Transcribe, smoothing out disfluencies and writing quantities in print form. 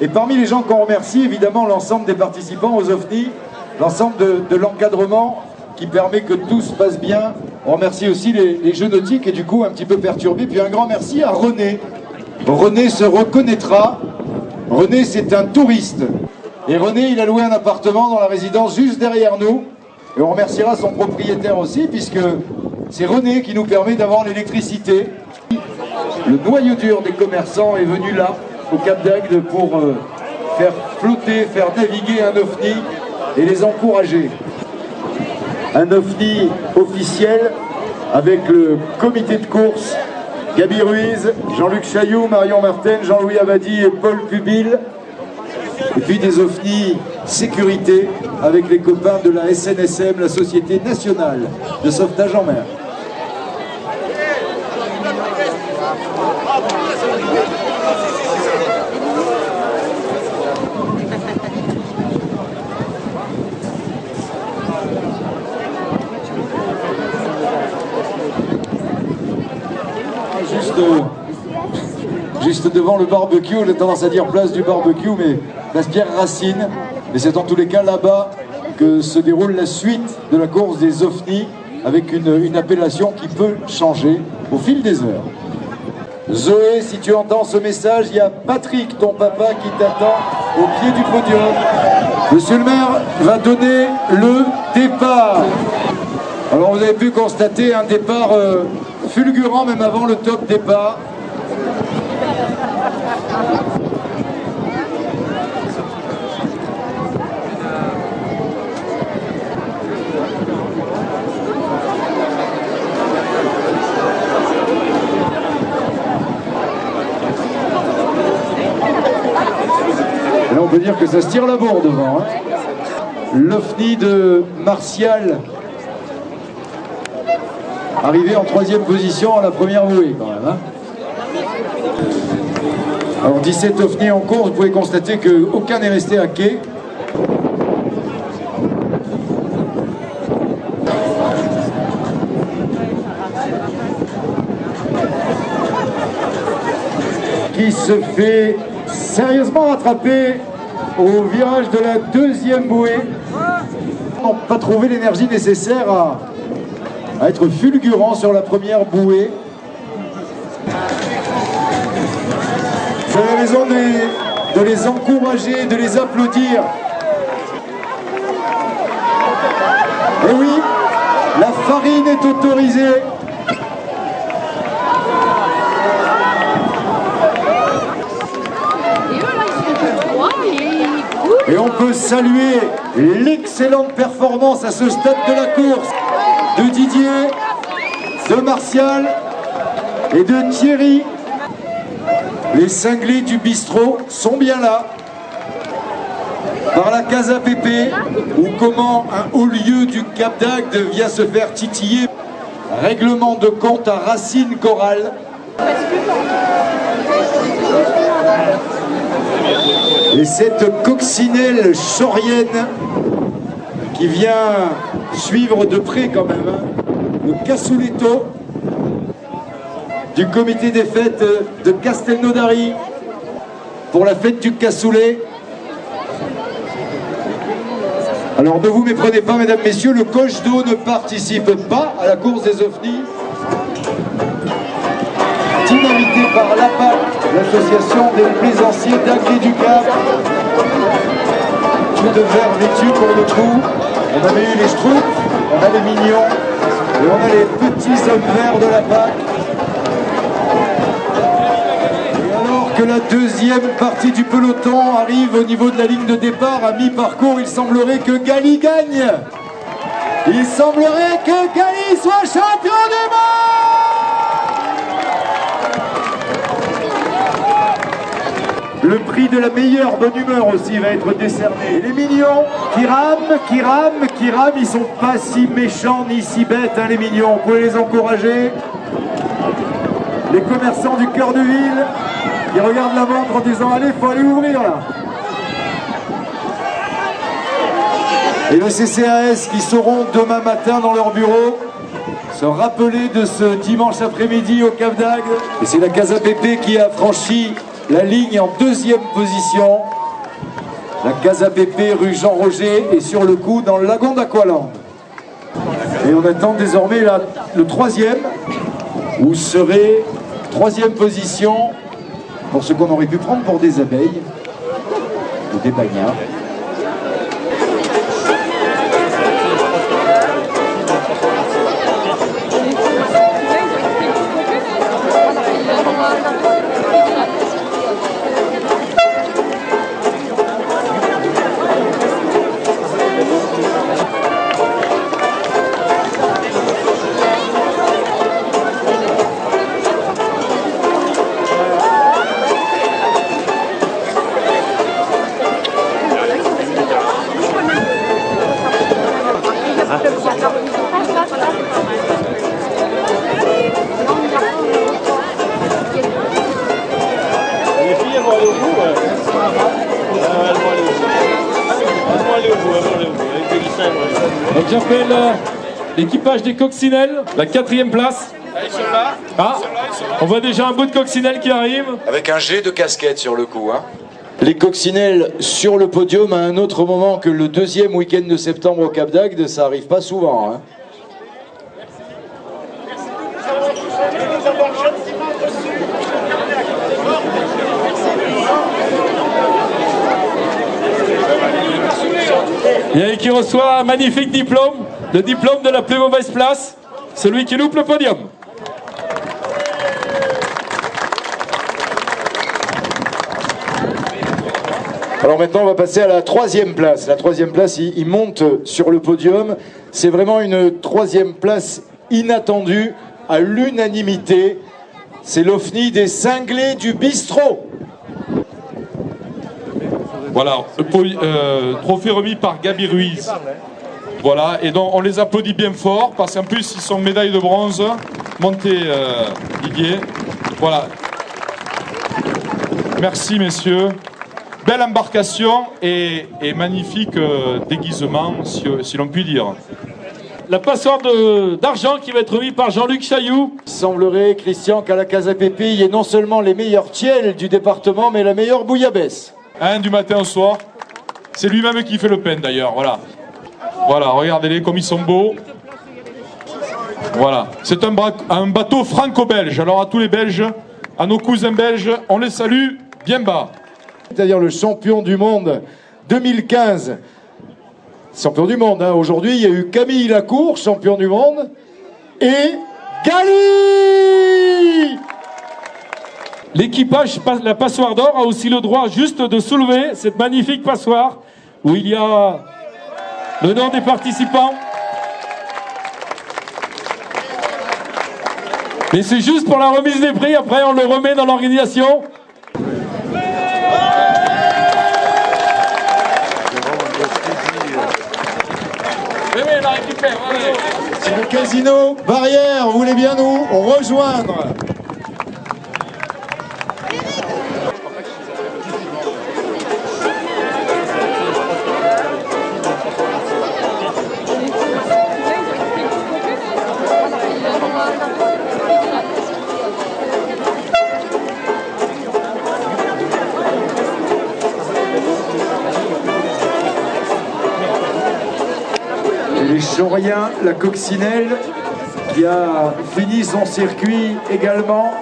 Et parmi les gens qu'on remercie, évidemment, l'ensemble des participants aux OFNI, l'ensemble de l'encadrement qui permet que tout se passe bien. On remercie aussi les jeux nautiques et du coup un petit peu perturbés. Puis un grand merci à René. René se reconnaîtra. René, c'est un touriste. Et René, il a loué un appartement dans la résidence juste derrière nous. Et on remerciera son propriétaire aussi, puisque c'est René qui nous permet d'avoir l'électricité. Le noyau dur des commerçants est venu là, au Cap d'Agde, pour faire flotter, faire naviguer un OFNI et les encourager. Un OFNI officiel avec le comité de course, Gabi Ruiz, Jean-Luc Chailloux, Marion Martin, Jean-Louis Abadi et Paul Pubil. Et puis des OFNI sécurité avec les copains de la SNSM, la Société Nationale de Sauvetage en Mer. Juste devant le barbecue, j'ai tendance à dire place du barbecue, mais place Pierre Racine. Et c'est en tous les cas là-bas que se déroule la suite de la course des OFNI, avec une appellation qui peut changer au fil des heures. Zoé, si tu entends ce message, il y a Patrick, ton papa, qui t'attend au pied du podium. Monsieur le maire va donner le départ. Alors vous avez pu constater un départ fulgurant même avant le top départ. Et là on peut dire que ça se tire la bourre devant. Hein. L'OFNI de Martial, arrivé en 3e position à la première bouée quand même. Hein. Alors 17 OFNI en cours, vous pouvez constater qu'aucun n'est resté à quai. Qui se fait sérieusement rattraper au virage de la 2e bouée. On n'a pas trouvé l'énergie nécessaire à être fulgurant sur la première bouée. Vous avez raison de les encourager, de les applaudir. Et oui, la farine est autorisée. Et on peut saluer l'excellente performance à ce stade de la course de Didier, de Martial et de Thierry. Les cinglés du bistrot sont bien là. Par la Casa Pépé, ou comment un haut lieu du Cap d'Agde vient se faire titiller. Règlement de compte à Racine Chorale. Et cette coccinelle chorienne qui vient suivre de près quand même, hein, le Casouletto du comité des fêtes de Castelnaudary pour la fête du cassoulet. Alors ne vous méprenez pas, mesdames, messieurs, le coche d'eau ne participe pas à la course des OFNI. Dynamité par l'APAC, l'association des plaisanciers d'Agde du Cap. Tout de verre vêtu pour le coup. On avait eu les Schtroumpfs, on a les mignons et on a les petits hommes verts de l'APAC. Que la 2e partie du peloton arrive au niveau de la ligne de départ à mi-parcours, il semblerait que Gali gagne. Il semblerait que Gali soit champion du monde. Le prix de la meilleure bonne humeur aussi va être décerné. Et les mignons qui rament, ils sont pas si méchants ni si bêtes, hein, les mignons. Vous pouvez les encourager. Les commerçants du cœur de ville qui regardent la montre en disant allez, il faut aller ouvrir là. Et le CCAS qui seront demain matin dans leur bureau se rappeler de ce dimanche après-midi au Cap d'Agde. Et c'est la Casa Pépé qui a franchi la ligne en 2e position. La Casa Pepe, rue Jean Roger, est sur le coup dans le lagon d'Aqualand. Et on attend désormais le troisième, où serait troisième position pour ce qu'on aurait pu prendre pour des abeilles ou des bagnards. Donc j'appelle l'équipage des coccinelles, la 4e place. Ah, on voit déjà un bout de coccinelle qui arrive. Avec un jet de casquette sur le coup. Hein. Les coccinelles sur le podium à un autre moment que le deuxième week-end de septembre au Cap d'Agde, ça arrive pas souvent. Hein. Et qui reçoit un magnifique diplôme, le diplôme de la plus mauvaise place, celui qui loupe le podium. Alors maintenant on va passer à la troisième place. La troisième place, il monte sur le podium. C'est vraiment une troisième place inattendue, à l'unanimité. C'est l'OFNI des cinglés du bistrot. Voilà, le trophée remis par Gabi Ruiz. Voilà, et donc on les applaudit bien fort, parce qu'en plus ils sont médailles de bronze. Montez, Didier. Voilà. Merci messieurs. Belle embarcation et magnifique déguisement, si l'on peut dire. La passoire d'argent qui va être remise par Jean-Luc Chailloux. Il semblerait, Christian, qu'à la Casa Pepe, il y ait non seulement les meilleurs tiels du département, mais la meilleure bouillabaisse. Du matin au soir. C'est lui-même qui fait le pain d'ailleurs, voilà. Voilà, regardez-les comme ils sont beaux. Voilà, c'est un bateau franco-belge. Alors à tous les Belges, à nos cousins belges, on les salue bien bas. C'est-à-dire le champion du monde 2015. Champion du monde, hein. Aujourd'hui, il y a eu Camille Lacour, champion du monde, et Gali. L'équipage, la passoire d'or, a aussi le droit juste de soulever cette magnifique passoire où il y a le nom des participants. Mais c'est juste pour la remise des prix, après on le remet dans l'organisation. C'est le casino Barrière, vous voulez bien nous rejoindre? Les Chauriens, la coccinelle qui a fini son circuit également.